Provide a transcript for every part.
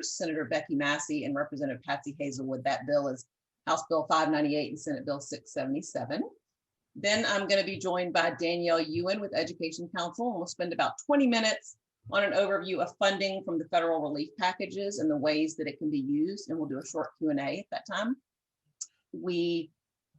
Senator Becky Massey and Representative Patsy Hazlewood. That bill is House Bill 598 and Senate Bill 677. Then I'm going to be joined by Danielle Ewan with Education Council, and we'll spend about 20 minutes on an overview of funding from the federal relief packages and the ways that it can be used, and we'll do a short Q&A at that time. We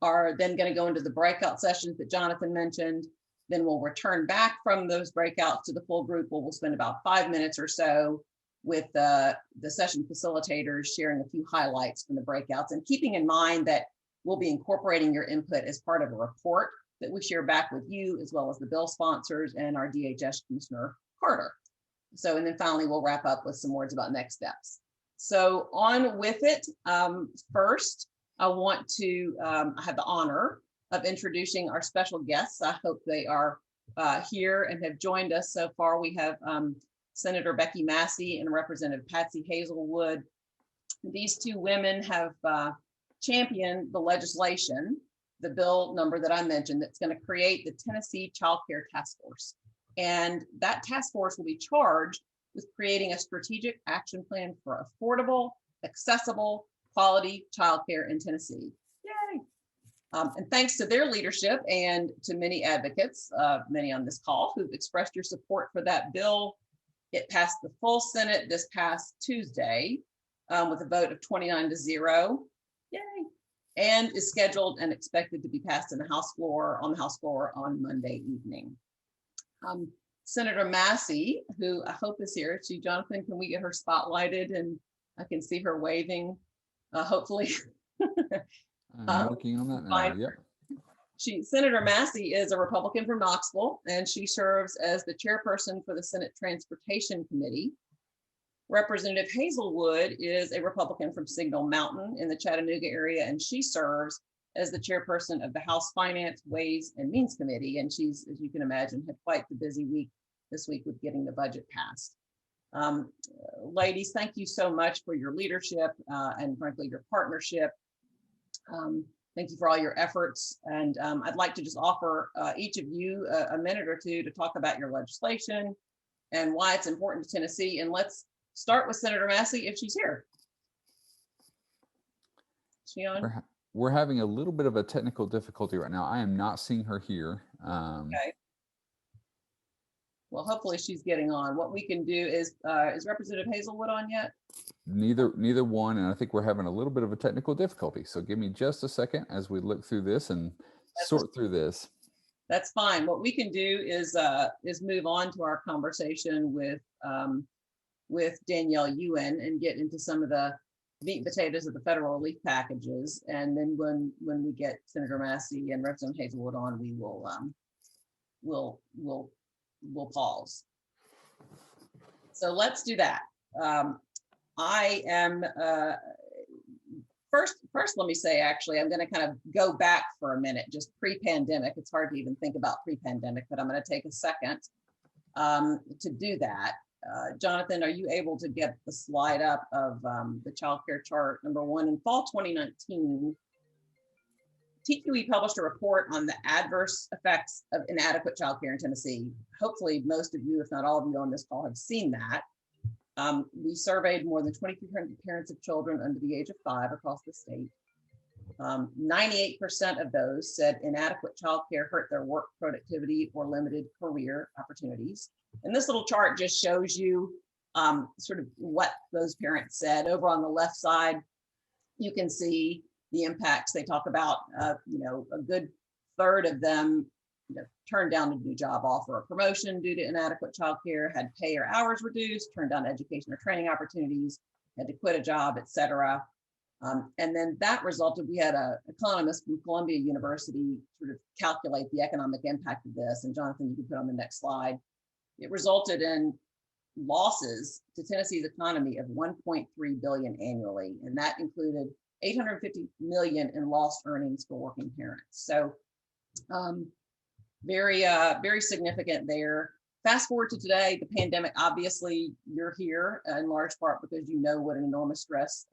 are then going to go into the breakout sessions that Jonathan mentioned. Then we'll return back from those breakouts to the full group, where we'll spend about 5 minutes or so with the session facilitators sharing a few highlights from the breakouts, and keeping in mind that we'll be incorporating your input as part of a report that we share back with you, as well as the bill sponsors and our DHS Commissioner Carter. So, and then finally, we'll wrap up with some words about next steps. So on with it. First, I want to have the honor of introducing our special guests. I hope they are here and have joined us so far. We have Senator Becky Massey and Representative Patsy Hazlewood. These two women have championed the legislation, the bill number that I mentioned, that's going to create the Tennessee Child Care Task Force. And that task force will be charged with creating a strategic action plan for affordable, accessible, quality childcare in Tennessee. Yay! And thanks to their leadership and to many advocates, many on this call, who've expressed your support for that bill. It passed the full Senate this past Tuesday with a vote of 29-0. Yay! And is scheduled and expected to be passed in the House floor, on Monday evening. Senator Massey, who I hope is here. Jonathan, can we get her spotlighted and I can see her waving, hopefully. I'm working on that now, yep. Senator Massey is a Republican from Knoxville, and she serves as the chairperson for the Senate Transportation Committee. Representative Hazlewood is a Republican from Signal Mountain in the Chattanooga area, and she serves as the chairperson of the House Finance, Ways, and Means Committee. And she's, as you can imagine, had quite the busy week this week with getting the budget passed. Ladies, thank you so much for your leadership and frankly, your partnership. Thank you for all your efforts. And I'd like to just offer each of you a minute or two to talk about your legislation and why it's important to Tennessee. And let's start with Senator Massey, if she's here. Is she on? We're having a little bit of a technical difficulty right now. I am not seeing her here. Okay. Well, hopefully she's getting on. What we can do is Representative Hazlewood on yet? Neither one, and I think we're having a little bit of a technical difficulty. So give me just a second as we look through this and sort through this. That's fine. What we can do is move on to our conversation with Danielle Ewan and get into some of the meat and potatoes of the federal relief packages. And then when we get Senator Massey and Representative Hazlewood on, we will we'll pause. So let's do that. I am first let me say, actually, I'm going to kind of go back for a minute, just pre-pandemic. It's hard to even think about pre-pandemic, but I'm going to take a second to do that. Jonathan, are you able to get the slide up of the child care chart number 1? In fall 2019, TQEE published a report on the adverse effects of inadequate child care in Tennessee. Hopefully most of you, if not all of you on this call, have seen that. We surveyed more than 2,300 parents of children under the age of 5 across the state. 98% of those said inadequate child care hurt their work productivity or limited career opportunities. And this little chart just shows you sort of what those parents said. Over on the left side, you can see the impacts. They talk about, a good third of them turned down a new job offer or promotion due to inadequate childcare, had pay or hours reduced, turned down education or training opportunities, had to quit a job, et cetera. And then that resulted, we had an economist from Columbia University sort of calculate the economic impact of this. And Jonathan, you can put on the next slide. It resulted in losses to Tennessee's economy of $1.3 billion annually. And that included $850 million in lost earnings for working parents. So very significant there. Fast forward to today, the pandemic, obviously you're here in large part because you know what an enormous stress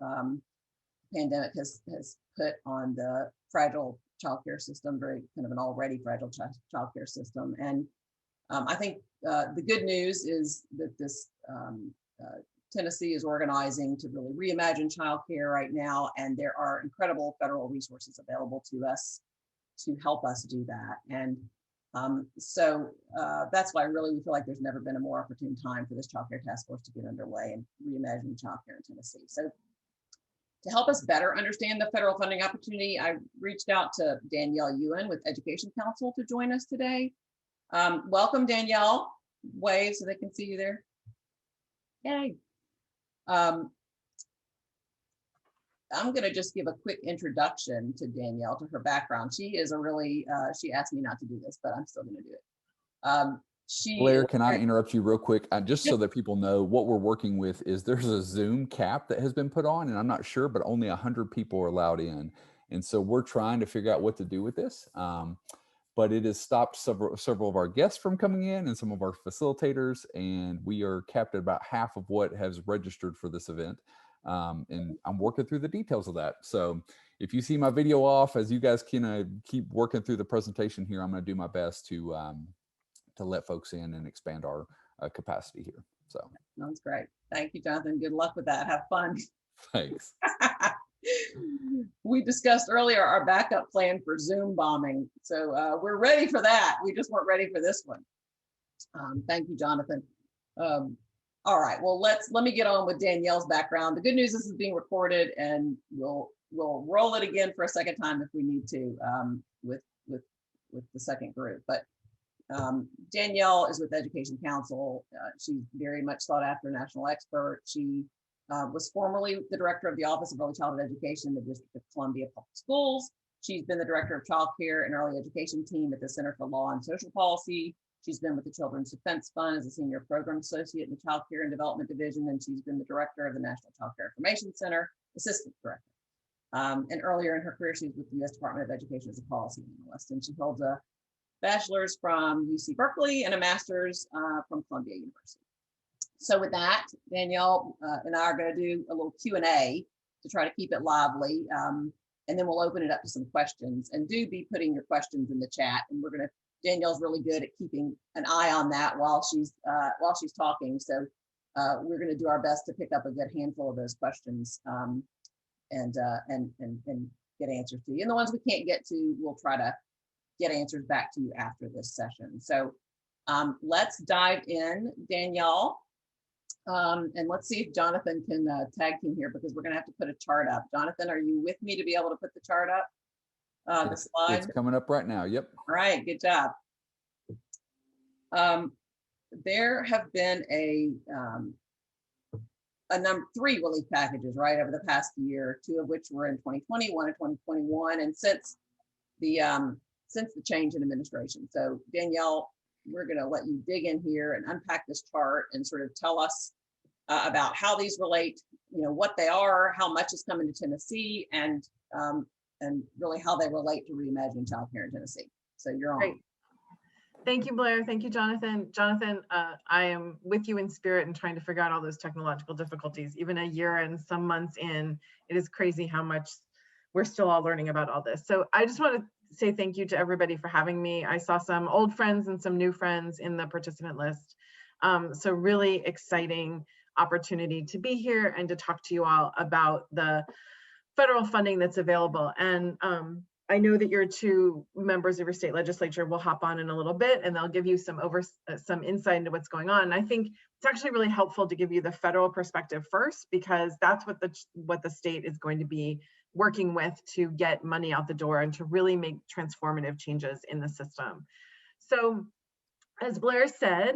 pandemic has put on the fragile childcare system, very kind of an already fragile childcare system. And I think the good news is that this Tennessee is organizing to really reimagine childcare right now, and there are incredible federal resources available to us to help us do that. And so that's why really we feel like there's never been a more opportune time for this childcare task force to get underway and reimagine childcare in Tennessee. So to help us better understand the federal funding opportunity, I reached out to Danielle Ewan with Education Council to join us today. Welcome, Danielle. Wave so they can see you there. Yay. I'm going to just give a quick introduction to Danielle, to her background. She is a really, she asked me not to do this, but I'm still going to do it. Blair, can I interrupt you real quick? Just so that people know what we're working with is there's a Zoom cap that has been put on, and I'm not sure, but only 100 people are allowed in. And so we're trying to figure out what to do with this. But it has stopped several of our guests from coming in and some of our facilitators, and we are capped at about half of what has registered for this event. And I'm working through the details of that. So if you see my video off, as you guys can keep working through the presentation here, I'm going to do my best to let folks in and expand our capacity here. So sounds great. Thank you, Jonathan. Good luck with that. Have fun. Thanks. We discussed earlier our backup plan for Zoom bombing. So we're ready for that. We just weren't ready for this one. Thank you, Jonathan. All right, well, let me get on with Danielle's background. The good news is this is being recorded, and we'll roll it again for a second time if we need to with the second group. But Danielle is with Education Council. She's very much sought after national expert. She was formerly the director of the Office of Early Childhood Education in the District of Columbia Public Schools. She's been the director of child care and early education team at the Center for Law and Social Policy. She's been with the Children's Defense Fund as a senior program associate in the Child Care and Development Division, and she's been the director of the National Child Care Information Center, assistant director. And earlier in her career, she was with the U.S. Department of Education as a policy analyst, and she holds a bachelor's from UC Berkeley and a master's from Columbia University. So with that, Danielle and I are going to do a little Q&A to try to keep it lively, and then we'll open it up to some questions. And do be putting your questions in the chat, and Danielle's really good at keeping an eye on that while she's talking. So we're going to do our best to pick up a good handful of those questions and get answers to you. And the ones we can't get to, we'll try to get answers back to you after this session. So let's dive in, Danielle. And let's see if Jonathan can tag team here, because we're going to have to put a chart up. Jonathan, are you with me to be able to put the chart up? The slide? It's coming up right now. Yep. All right, good job. There have been three relief packages, right, over the past year, two of which were in 2020, one in 2021, and since the change in administration. So Danielle, we're going to let you dig in here and unpack this chart and sort of tell us about how these relate, what they are, how much is coming to Tennessee, and really how they relate to reimagining childcare in Tennessee. So you're on. Great. Thank you, Blair. Thank you, Jonathan. Jonathan, I am with you in spirit and trying to figure out all those technological difficulties. Even a year and some months in, it is crazy how much we're still all learning about all this. So I just want to say thank you to everybody for having me. I saw some old friends and some new friends in the participant list. So really exciting opportunity to be here and to talk to you all about the federal funding that's available. And I know that your two members of your state legislature will hop on in a little bit, and they'll give you some insight into what's going on. And I think it's actually really helpful to give you the federal perspective first, because that's what the state is going to be working with to get money out the door and to really make transformative changes in the system. So as Blair said,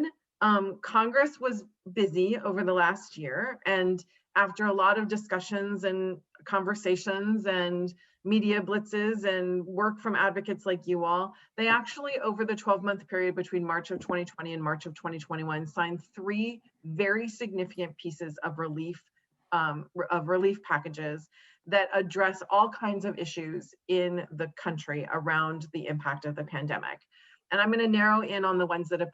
Congress was busy over the last year, and after a lot of discussions and conversations and media blitzes and work from advocates like you all, they actually, over the 12-month period between March of 2020 and March of 2021, signed three very significant pieces of relief packages that address all kinds of issues in the country around the impact of the pandemic. And I'm going to narrow in on the ones that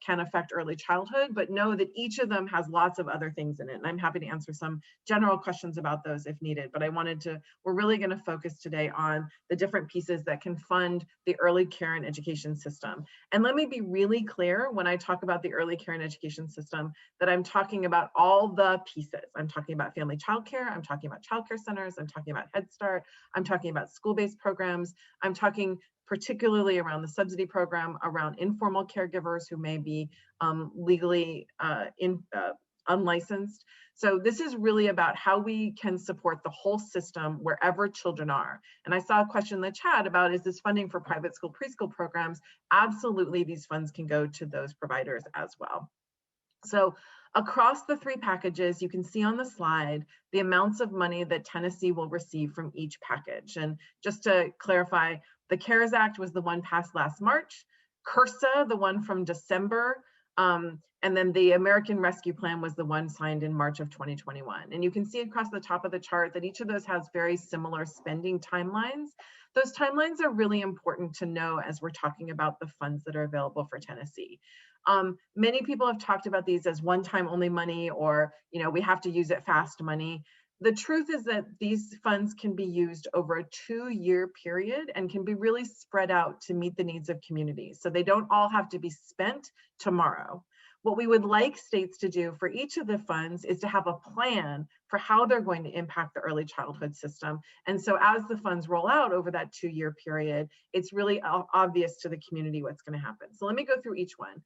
can affect early childhood, but know that each of them has lots of other things in it. And I'm happy to answer some general questions about those if needed. But we're really going to focus today on the different pieces that can fund the early care and education system. And let me be really clear when I talk about the early care and education system that I'm talking about all the pieces. I'm talking about family childcare. I'm talking about childcare centers. I'm talking about Head Start. I'm talking about school-based programs. I'm talking particularly around the subsidy program, around informal caregivers who may be legally unlicensed. So this is really about how we can support the whole system wherever children are. And I saw a question in the chat about, is this funding for private school preschool programs? Absolutely, these funds can go to those providers as well. So across the three packages, you can see on the slide the amounts of money that Tennessee will receive from each package. And just to clarify, the CARES Act was the one passed last March, CRRSA, the one from December, and then the American Rescue Plan was the one signed in March of 2021. And you can see across the top of the chart that each of those has very similar spending timelines. Those timelines are really important to know as we're talking about the funds that are available for Tennessee. Many people have talked about these as one-time only money, or we have to use it fast money. The truth is that these funds can be used over a 2-year period and can be really spread out to meet the needs of communities. So they don't all have to be spent tomorrow. What we would like states to do for each of the funds is to have a plan for how they're going to impact the early childhood system. And so as the funds roll out over that 2-year period, it's really obvious to the community what's going to happen. So let me go through each one.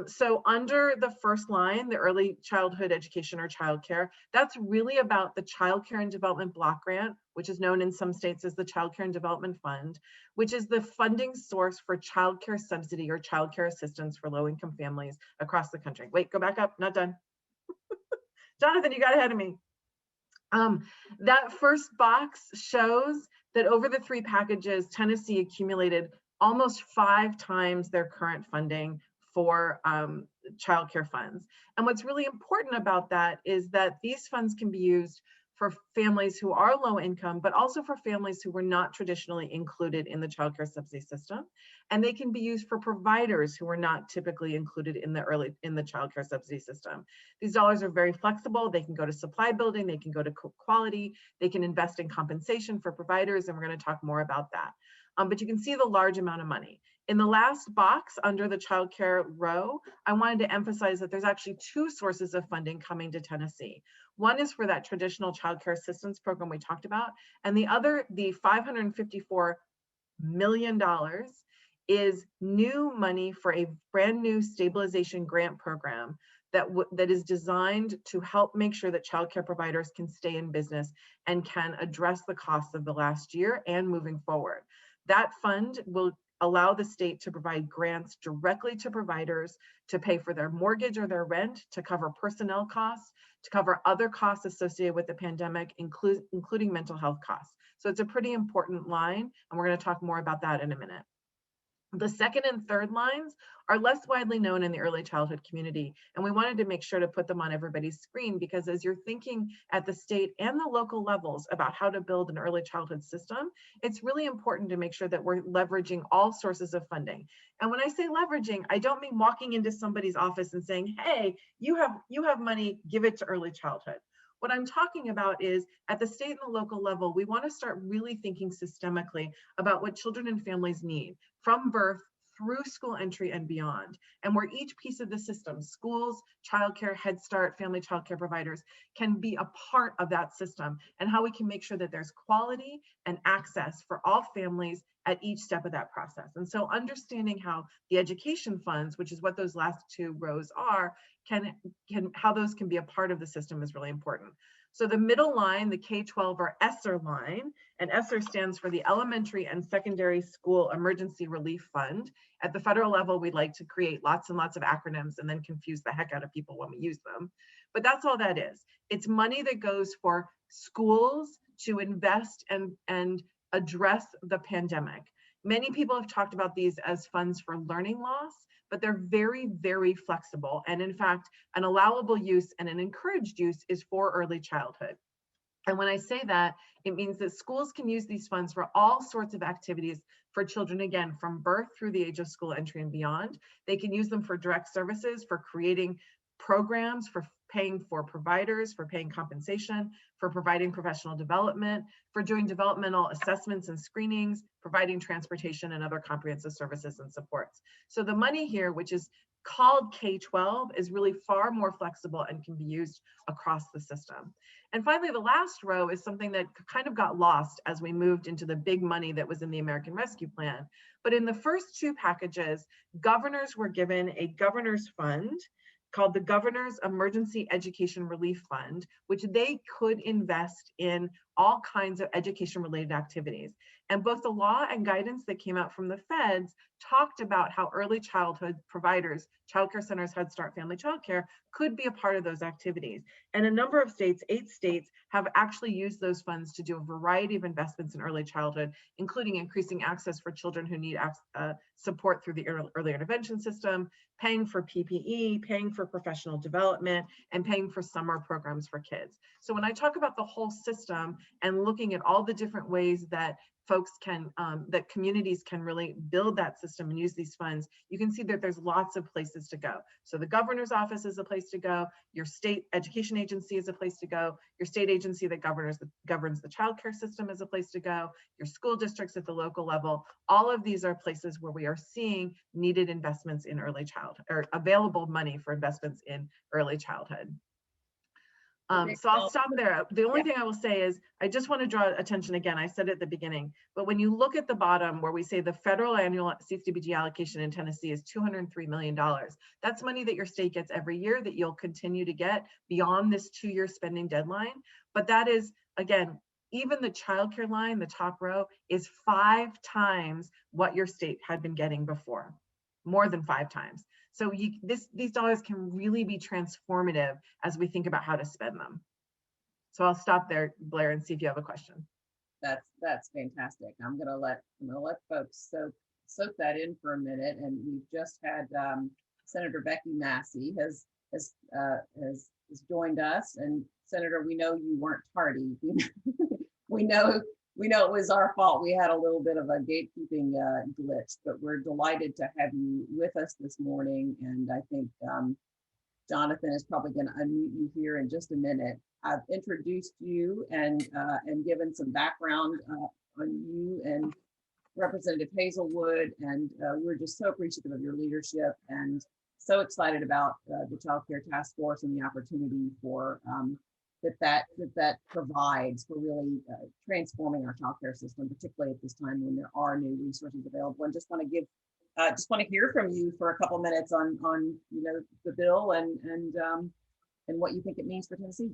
So under the first line, the early childhood education or childcare, that's really about the Child Care and Development Block Grant, which is known in some states as the Child Care and Development Fund, which is the funding source for child care subsidy or child care assistance for low-income families across the country. Wait, go back up, not done. Jonathan, you got ahead of me. That first box shows that over the three packages, Tennessee accumulated almost 5 times their current funding for child care funds. And what's really important about that is that these funds can be used for families who are low income, but also for families who were not traditionally included in the child care subsidy system. And they can be used for providers who are not typically included in the child care subsidy system. These dollars are very flexible. They can go to supply building, they can go to quality, they can invest in compensation for providers, and we're going to talk more about that. But you can see the large amount of money. In the last box under the child care row, I wanted to emphasize that there's actually 2 sources of funding coming to Tennessee. One is for that traditional child care assistance program we talked about, and the other, the $554 million, is new money for a brand new stabilization grant program that is designed to help make sure that child care providers can stay in business and can address the costs of the last year and moving forward. That fund will allow the state to provide grants directly to providers to pay for their mortgage or their rent, to cover personnel costs, to cover other costs associated with the pandemic, including mental health costs. So it's a pretty important line, and we're going to talk more about that in a minute. The second and third lines are less widely known in the early childhood community, and we wanted to make sure to put them on everybody's screen, because as you're thinking at the state and the local levels about how to build an early childhood system, it's really important to make sure that we're leveraging all sources of funding. And when I say leveraging, I don't mean walking into somebody's office and saying, hey, you have money, give it to early childhood. What I'm talking about is at the state and the local level, we want to start really thinking systemically about what children and families need from birth through school entry and beyond, and where each piece of the system, schools, childcare, Head Start, family childcare providers, can be a part of that system, and how we can make sure that there's quality and access for all families at each step of that process. And so understanding how the education funds, which is what those last 2 rows are, how those can be a part of the system is really important. So the middle line, the K-12 or ESSER line, and ESSER stands for the Elementary and Secondary School Emergency Relief Fund. At the federal level, we'd like to create lots and lots of acronyms and then confuse the heck out of people when we use them. But that's all that is. It's money that goes for schools to invest and address the pandemic. Many people have talked about these as funds for learning loss, but they're very, very flexible. And in fact, an allowable use and an encouraged use is for early childhood. And when I say that, it means that schools can use these funds for all sorts of activities for children, again, from birth through the age of school entry and beyond. They can use them for direct services, for creating programs, for paying for providers, for paying compensation, for providing professional development, for doing developmental assessments and screenings, providing transportation and other comprehensive services and supports. So the money here, which is called K-12, is really far more flexible and can be used across the system. And finally, the last row is something that kind of got lost as we moved into the big money that was in the American Rescue Plan. But in the first two packages, governors were given a governor's fund called the Governor's Emergency Education Relief Fund, which they could invest in all kinds of education-related activities. And both the law and guidance that came out from the feds talked about how early childhood providers, childcare centers, Head Start, Family Childcare, could be a part of those activities. And a number of states, 8 states, have actually used those funds to do a variety of investments in early childhood, including increasing access for children who need support through the early intervention system, paying for PPE, paying for professional development, and paying for summer programs for kids. So when I talk about the whole system and looking at all the different ways that folks can, that communities can really build that system and use these funds, you can see that there's lots of places to go. So the governor's office is a place to go, your state education agency is a place to go, your state agency that governs the childcare system is a place to go, your school districts at the local level. All of these are places where we are seeing needed investments in early childhood, or available money for investments in early childhood. So I'll stop there. The only thing I will say is, I just want to draw attention again, I said it at the beginning, but when you look at the bottom where we say the federal annual CDBG allocation in Tennessee is $203 million, that's money that your state gets every year that you'll continue to get beyond this 2-year spending deadline. But that is, again, even the childcare line, the top row, is 5 times what your state had been getting before, more than 5 times. So these dollars can really be transformative as we think about how to spend them. So I'll stop there, Blair, and see if you have a question. That's fantastic. I'm gonna let folks soak that in for a minute. And we've just had Senator Becky Massey has joined us. And Senator, we know you weren't tardy. We know it was our fault. We had a little bit of a gatekeeping glitch, but we're delighted to have you with us this morning. And I think Jonathan is probably going to unmute you here in just a minute. I've introduced you and given some background on you and Representative Hazlewood, and we're just so appreciative of your leadership and so excited about the Child Care Task Force and the opportunity for that provides for really transforming our childcare system, particularly at this time when there are new resources available. And just want to hear from you for a couple minutes on the bill and what you think it means for Tennessee.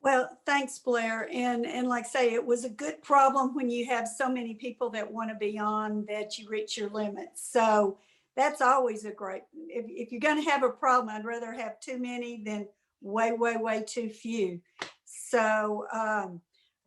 Well, thanks, Blair. And like I say, it was a good problem when you have so many people that want to be on that you reach your limits. So that's always a great, if you're going to have a problem, I'd rather have too many than way too few. So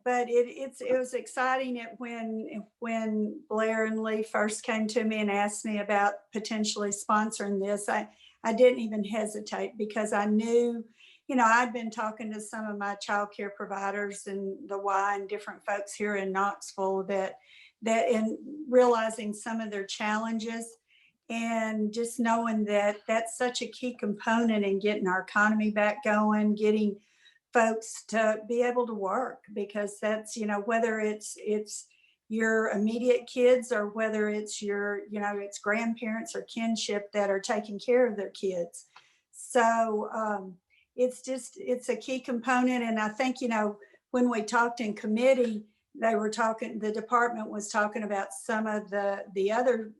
but it was exciting when Blair and Lee first came to me and asked me about potentially sponsoring this. I didn't even hesitate because I knew, I'd been talking to some of my childcare providers and the Y and different folks here in Knoxville that in realizing some of their challenges. And just knowing that that's such a key component in getting our economy back going, getting folks to be able to work, because that's, whether it's your immediate kids or whether it's your, it's grandparents or kinship that are taking care of their kids. So it's a key component. And I think, when we talked in committee, the department was talking about some of the other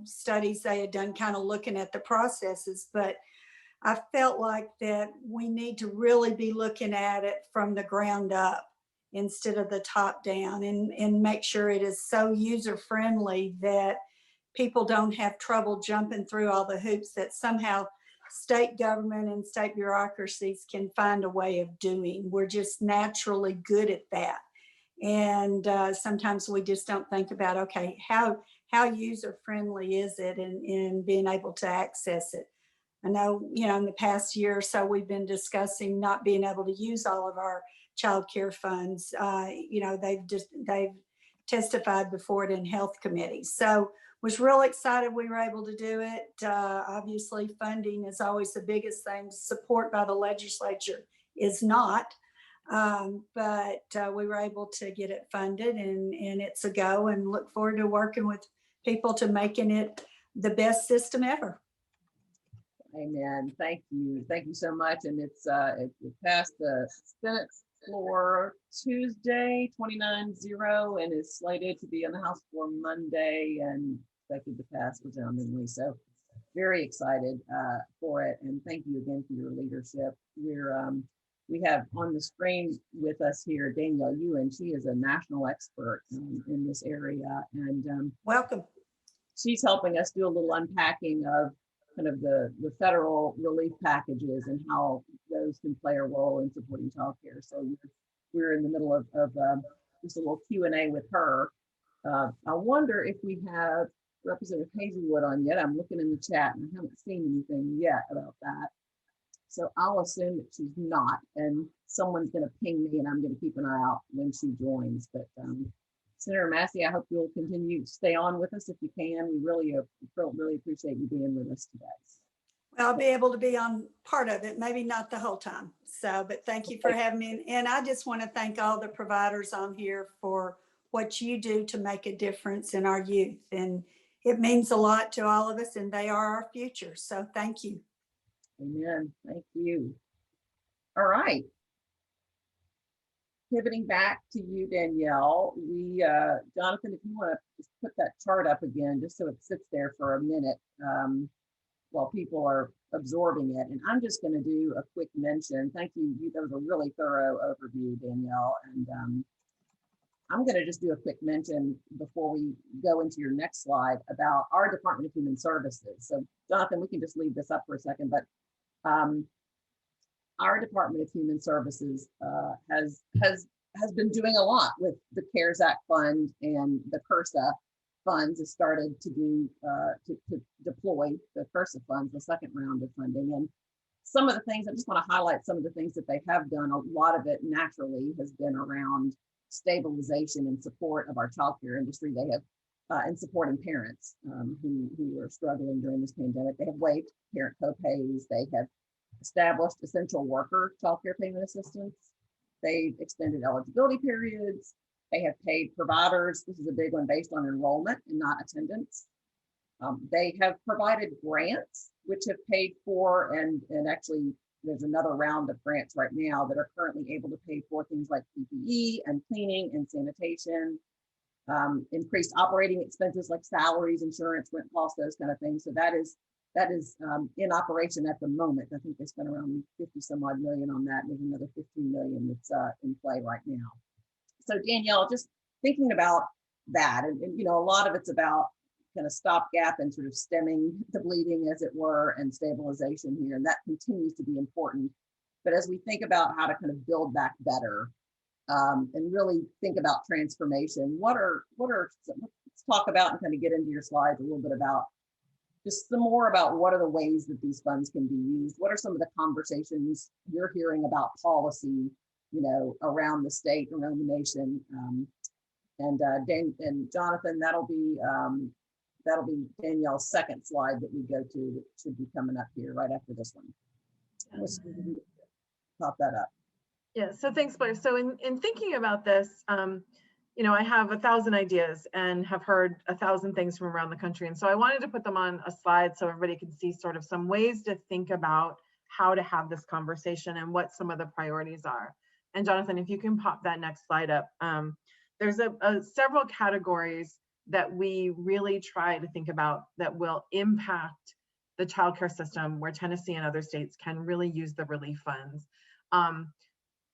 studies they had done, kind of looking at the processes, but I felt like that we need to really be looking at it from the ground up instead of the top down, and make sure it is so user friendly that people don't have trouble jumping through all the hoops that somehow state government and state bureaucracies can find a way of doing. We're just naturally good at that. And sometimes we just don't think about, okay, how user friendly is it in being able to access it? I know, in the past year or so, we've been discussing not being able to use all of our child care funds. They've testified before it in health committees. So was real excited we were able to do it. Obviously, funding is always the biggest thing. Support by the legislature is not, but we were able to get it funded, and it's a go, and look forward to working with people to making it the best system ever. Amen. Thank you. Thank you so much. And it passed the Senate floor Tuesday, 29-0, and is slated to be on the House floor Monday and expected to pass resoundingly. So very excited for it. And thank you again for your leadership. We have on the screen with us here Danielle Ewan. She is a national expert in this area, and welcome. She's helping us do a little unpacking of kind of the federal relief packages and how those can play a role in supporting childcare. So we're in the middle of just a little Q&A with her. I wonder if we have Representative Hazlewood on yet. I'm looking in the chat and I haven't seen anything yet about that. So I'll assume that she's not, and someone's going to ping me, and I'm going to keep an eye out when she joins. But Senator Massey, I hope you'll continue to stay on with us if you can. We really appreciate you being with us today. Well, I'll be able to be on part of it, maybe not the whole time. So, but thank you for having me. And I just want to thank all the providers on here for what you do to make a difference in our youth. And it means a lot to all of us, and they are our future. So thank you. Amen. Thank you. All right. Pivoting back to you, Danielle, Jonathan, if you want to just put that chart up again, just so it sits there for a minute while people are absorbing it. And I'm just going to do a quick mention. Thank you. That was a really thorough overview, Danielle. And I'm going to just do a quick mention before we go into your next slide about our Department of Human Services. So Jonathan, we can just leave this up for a second, but our Department of Human Services has been doing a lot with the CARES Act fund, and the CRRSA funds has started to do to deploy the CRRSA funds, the second round of funding. And some of the things, I just want to highlight some of the things that they have done. A lot of it naturally has been around stabilization and support of our childcare industry. They have and supporting parents who are struggling during this pandemic. They have waived parent co-pays. They have established essential worker childcare payment assistance. They've extended eligibility periods. They have paid providers. This is a big one based on enrollment and not attendance. They have provided grants, which have paid for, and actually there's another round of grants right now that are currently able to pay for things like PPE and cleaning and sanitation, increased operating expenses like salaries, insurance, rent costs, those kind of things. So that is in operation at the moment. I think they spent around 50 some odd million on that. There's another 15 million that's in play right now. So Danielle, just thinking about that, and a lot of it's about kind of stopgap and sort of stemming the bleeding, as it were, and stabilization here, and that continues to be important. But as we think about how to kind of build back better and really think about transformation, let's talk about and kind of get into your slides a little bit about just some more about what are the ways that these funds can be used. What are some of the conversations you're hearing about policy, around the state, around the nation? And Jonathan, that'll be Danielle's second slide that we go to, that should be coming up here right after this one. Let's pop that up. Yeah, so thanks, Blair. So in thinking about this, I have 1,000 ideas and have heard 1,000 things from around the country. And so I wanted to put them on a slide so everybody can see sort of some ways to think about how to have this conversation and what some of the priorities are. And Jonathan, if you can pop that next slide up, there's several categories that we really try to think about that will impact the childcare system, where Tennessee and other states can really use the relief funds.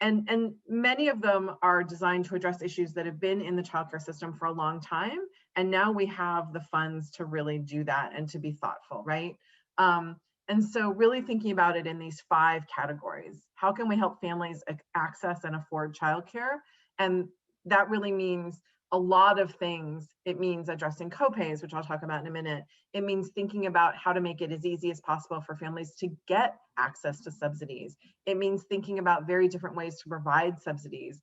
And many of them are designed to address issues that have been in the childcare system for a long time. And now we have the funds to really do that and to be thoughtful, right? And so really thinking about it in these 5 categories. How can we help families access and afford childcare? And that really means a lot of things. It means addressing copays, which I'll talk about in a minute. It means thinking about how to make it as easy as possible for families to get access to subsidies. It means thinking about very different ways to provide subsidies,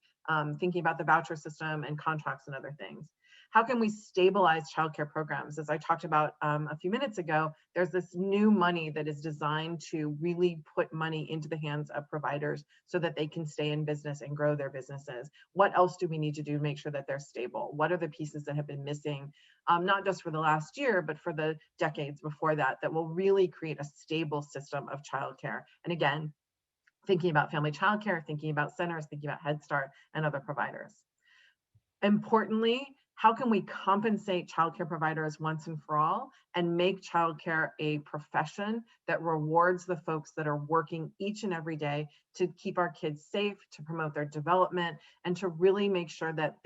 thinking about the voucher system and contracts and other things. How can we stabilize childcare programs? As I talked about a few minutes ago, there's this new money that is designed to really put money into the hands of providers so that they can stay in business and grow their businesses. What else do we need to do to make sure that they're stable? What are the pieces that have been missing, not just for the last year, but for the decades before that, that will really create a stable system of childcare? And again, thinking about family childcare, thinking about centers, thinking about Head Start and other providers. Importantly, how can we compensate childcare providers once and for all and make childcare a profession that rewards the folks that are working each and every day to keep our kids safe, to promote their development, and to really make sure that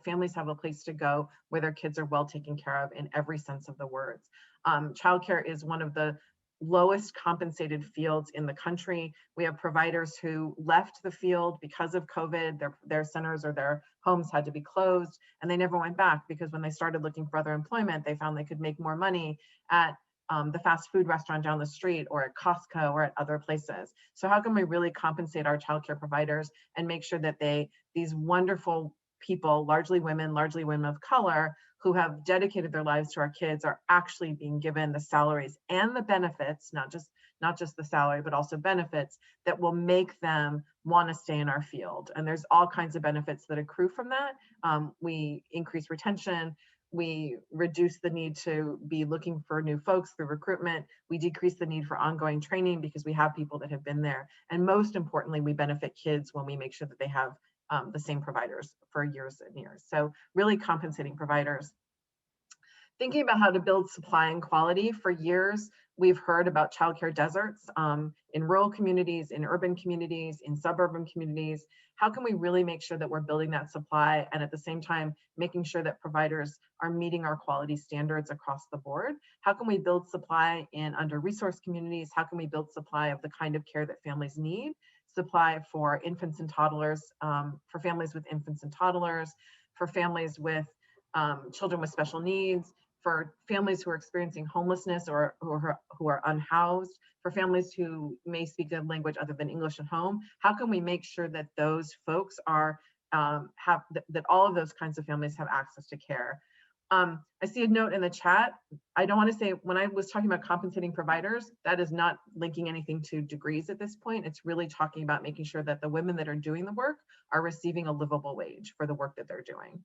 families have a place to go where their kids are well taken care of in every sense of the words. Childcare is one of the lowest compensated fields in the country. We have providers who left the field because of COVID. Their centers or their homes had to be closed, and they never went back because when they started looking for other employment, they found they could make more money at the fast food restaurant down the street or at Costco or at other places. So how can we really compensate our childcare providers and make sure that these wonderful people, largely women of color, who have dedicated their lives to our kids, are actually being given the salaries and the benefits, not just the salary, but also benefits that will make them want to stay in our field. And there's all kinds of benefits that accrue from that. We increase retention. We reduce the need to be looking for new folks through recruitment. We decrease the need for ongoing training because we have people that have been there. And most importantly, we benefit kids when we make sure that they have the same providers for years and years. So really compensating providers. Thinking about how to build supply and quality. For years, we've heard about childcare deserts in rural communities, in urban communities, in suburban communities. How can we really make sure that we're building that supply and at the same time making sure that providers are meeting our quality standards across the board? How can we build supply in under-resourced communities? How can we build supply of the kind of care that families need? Supply for infants and toddlers, for families with infants and toddlers, for families with children with special needs, for families who are experiencing homelessness or who are unhoused, for families who may speak a language other than English at home. How can we make sure that those folks are that all of those kinds of families have access to care? I see a note in the chat. I don't want to say, when I was talking about compensating providers, that is not linking anything to degrees at this point. It's really talking about making sure that the women that are doing the work are receiving a livable wage for the work that they're doing.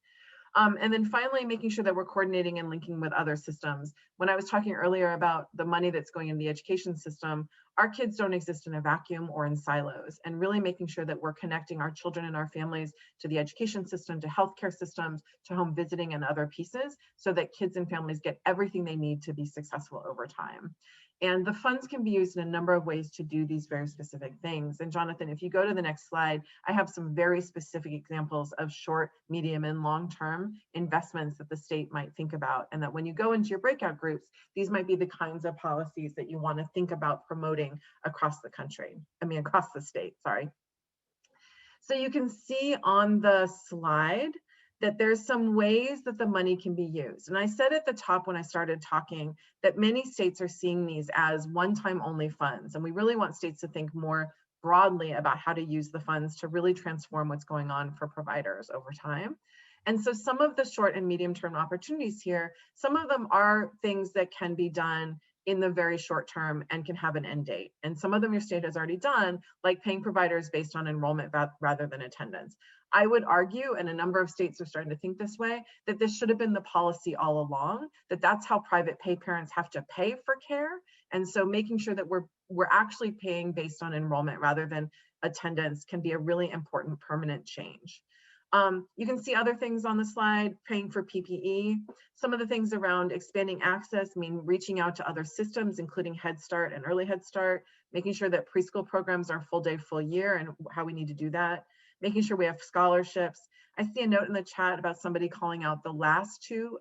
And then finally, making sure that we're coordinating and linking with other systems. When I was talking earlier about the money that's going in the education system, our kids don't exist in a vacuum or in silos, and really making sure that we're connecting our children and our families to the education system, to healthcare systems, to home visiting and other pieces, so that kids and families get everything they need to be successful over time. And the funds can be used in a number of ways to do these very specific things. And Jonathan, if you go to the next slide, I have some very specific examples of short, medium, and long-term investments that the state might think about. And that when you go into your breakout groups, these might be the kinds of policies that you want to think about promoting across the country. Across the state, sorry. So you can see on the slide that there's some ways that the money can be used. And I said at the top when I started talking that many states are seeing these as one-time only funds. And we really want states to think more broadly about how to use the funds to really transform what's going on for providers over time. And so some of the short and medium-term opportunities here, some of them are things that can be done in the very short term and can have an end date. And some of them your state has already done, like paying providers based on enrollment rather than attendance. I would argue, and a number of states are starting to think this way, that this should have been the policy all along, that that's how private pay parents have to pay for care. And so making sure that we're actually paying based on enrollment rather than attendance can be a really important permanent change. You can see other things on the slide, paying for PPE. Some of the things around expanding access mean reaching out to other systems, including Head Start and Early Head Start, making sure that preschool programs are full day, full year, and how we need to do that, making sure we have scholarships. I see a note in the chat about somebody calling out the last two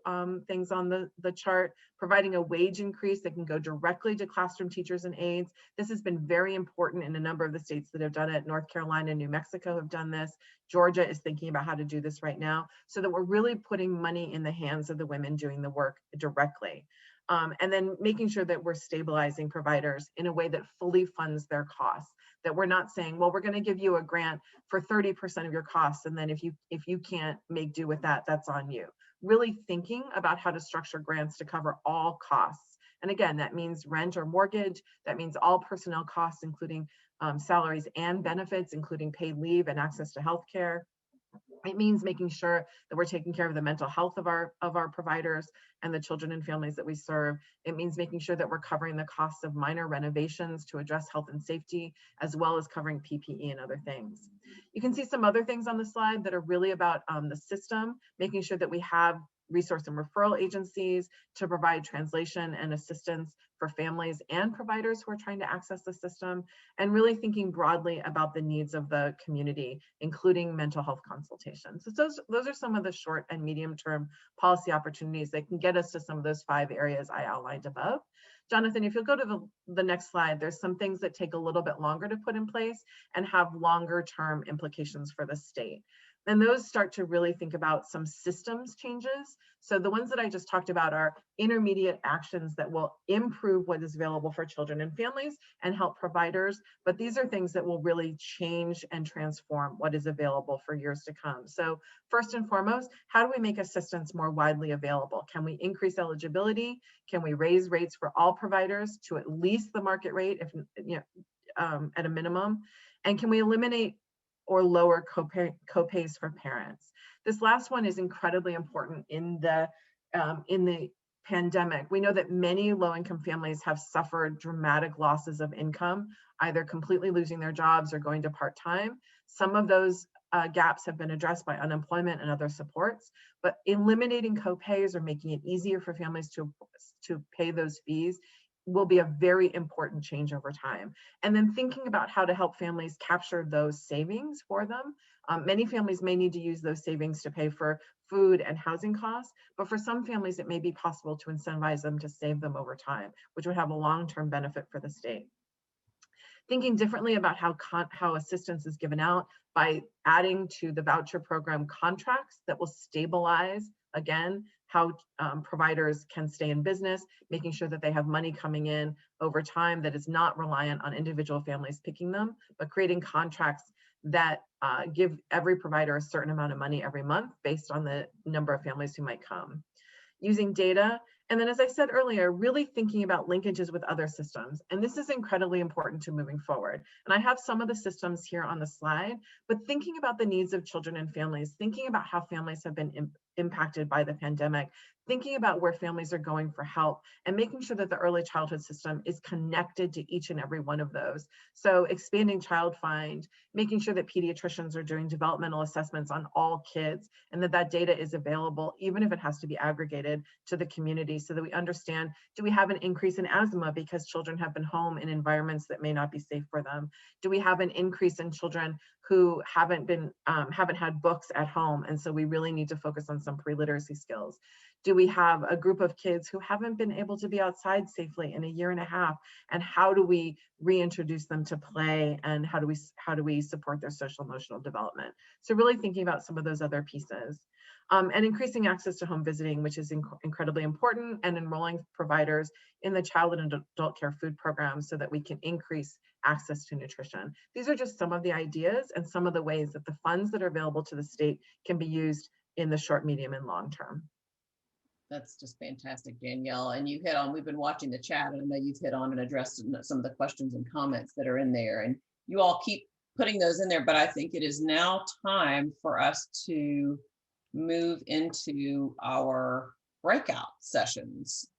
things on the chart, providing a wage increase that can go directly to classroom teachers and aides. This has been very important in a number of the states that have done it. North Carolina and New Mexico have done this. Georgia is thinking about how to do this right now, so that we're really putting money in the hands of the women doing the work directly. And then making sure that we're stabilizing providers in a way that fully funds their costs, that we're not saying, well, we're going to give you a grant for 30% of your costs, and then if you can't make do with that, that's on you. Really thinking about how to structure grants to cover all costs. And again, that means rent or mortgage, that means all personnel costs, including salaries and benefits, including paid leave and access to health care. It means making sure that we're taking care of the mental health of our providers and the children and families that we serve. It means making sure that we're covering the costs of minor renovations to address health and safety, as well as covering PPE and other things. You can see some other things on the slide that are really about the system, making sure that we have resource and referral agencies to provide translation and assistance for families and providers who are trying to access the system, and really thinking broadly about the needs of the community, including mental health consultations. So those are some of the short and medium term policy opportunities that can get us to some of those 5 areas I outlined above. Jonathan, if you'll go to the next slide, there's some things that take a little bit longer to put in place and have longer term implications for the state. And those start to really think about some systems changes. So the ones that I just talked about are intermediate actions that will improve what is available for children and families and help providers. But these are things that will really change and transform what is available for years to come. So first and foremost, how do we make assistance more widely available? Can we increase eligibility? Can we raise rates for all providers to at least the market rate, if at a minimum? And can we eliminate or lower copays for parents? This last one is incredibly important in the pandemic. We know that many low-income families have suffered dramatic losses of income, either completely losing their jobs or going to part-time. Some of those gaps have been addressed by unemployment and other supports, but eliminating copays or making it easier for families to pay those fees will be a very important change over time. And then thinking about how to help families capture those savings for them. Many families may need to use those savings to pay for food and housing costs, but for some families, it may be possible to incentivize them to save them over time, which would have a long-term benefit for the state. Thinking differently about how assistance is given out by adding to the voucher program contracts that will stabilize, again, how providers can stay in business, making sure that they have money coming in over time that is not reliant on individual families picking them, but creating contracts that give every provider a certain amount of money every month based on the number of families who might come. Using data, and then as I said earlier, really thinking about linkages with other systems. And this is incredibly important to moving forward. And I have some of the systems here on the slide, but thinking about the needs of children and families, thinking about how families have been impacted by the pandemic, thinking about where families are going for help, and making sure that the early childhood system is connected to each and every one of those. So expanding Child Find, making sure that pediatricians are doing developmental assessments on all kids, and that data is available, even if it has to be aggregated to the community, so that we understand, do we have an increase in asthma because children have been home in environments that may not be safe for them? Do we have an increase in children who haven't had books at home, and so we really need to focus on some pre-literacy skills? Do we have a group of kids who haven't been able to be outside safely in a year and a half, and how do we reintroduce them to play, and how do we support their social emotional development? So really thinking about some of those other pieces. And increasing access to home visiting, which is incredibly important, and enrolling providers in the child and adult care food program so that we can increase access to nutrition. These are just some of the ideas and some of the ways that the funds that are available to the state can be used in the short, medium, and long term. That's just fantastic, Danielle. And you hit on, we've been watching the chat, and I know you've hit on and addressed some of the questions and comments that are in there. And you all keep putting those in there, but I think it is now time for us to move into our breakout sessions.